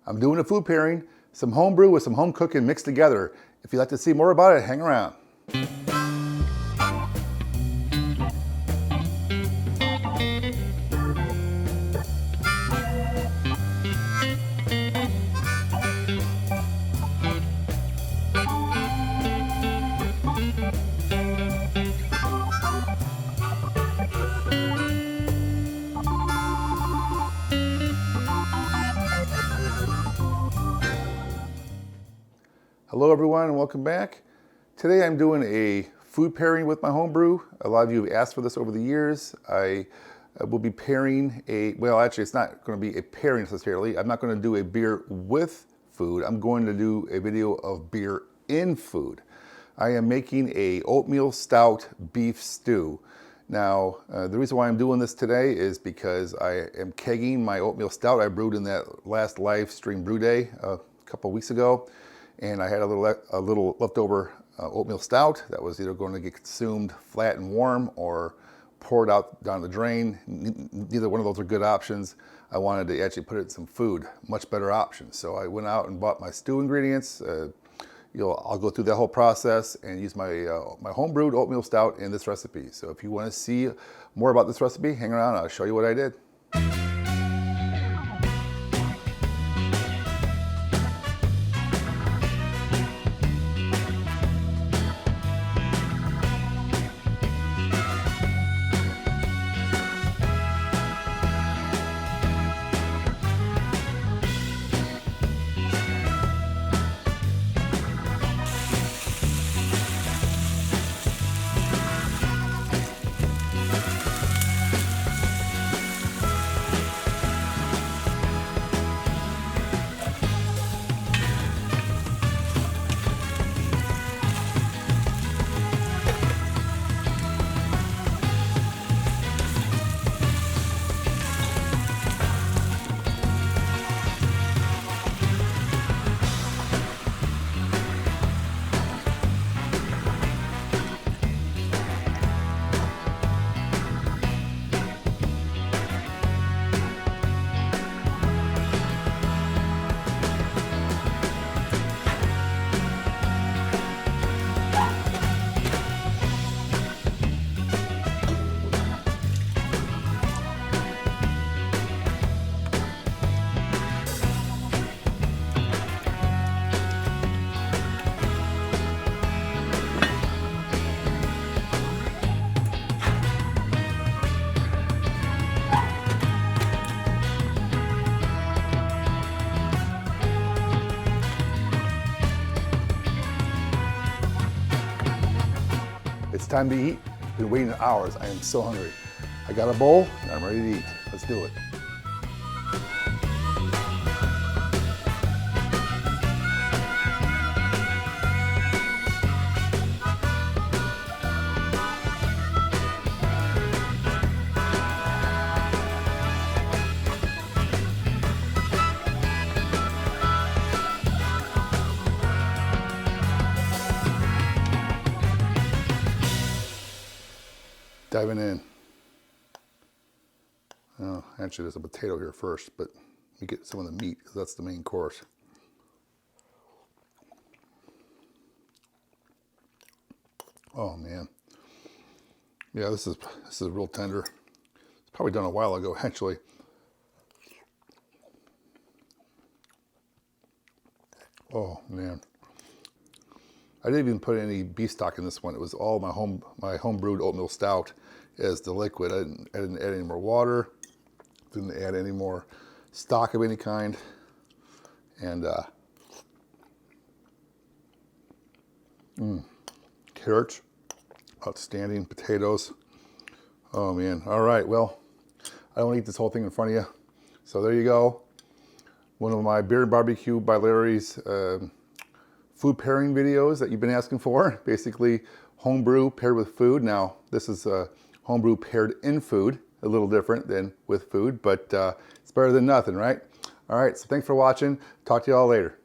I'm doing a food pairing, some homebrew with some home cooking mixed together. If you'd like to see more about it, hang around. Hello everyone and welcome back. Today I'm doing a food pairing with my homebrew. A lot of you have asked for this over the years. I will be pairing well actually it's not going to be a pairing necessarily. I'm not going to do a beer with food. I'm going to do a video of beer in food. I am making a oatmeal stout beef stew. Now the reason why I'm doing this today is because I am kegging my oatmeal stout I brewed in that last live stream brew day a couple weeks ago. And I had a little leftover oatmeal stout that was either going to get consumed flat and warm or poured out down the drain. Neither one of those are good options. I wanted to actually put it in some food, much better option. So I went out and bought my stew ingredients. I'll go through that whole process and use my my homebrewed oatmeal stout in this recipe. So if you want to see more about this recipe, hang around. I'll show you what I did. It's time to eat. Been waiting hours. I am so hungry. I got a bowl and I'm ready to eat. Let's do it. Diving in. Oh, actually, there's a potato here first, but you get some of the meat because that's the main course. Oh man, yeah, this is real tender. It's probably done a while ago, actually. Oh man. I didn't even put any beef stock in this one. It was all my homebrewed oatmeal stout as the liquid. I didn't add any more water. Didn't add any more stock of any kind. And carrots, outstanding. Potatoes. Oh man. All right. Well, I don't want to eat this whole thing in front of you. So there you go. One of my BEER-N-BBQ by Larry's food pairing videos that you've been asking for. Basically, homebrew paired with food. Now, this is homebrew paired in food, a little different than with food, but it's better than nothing, right? All right, so thanks for watching. Talk to you all later.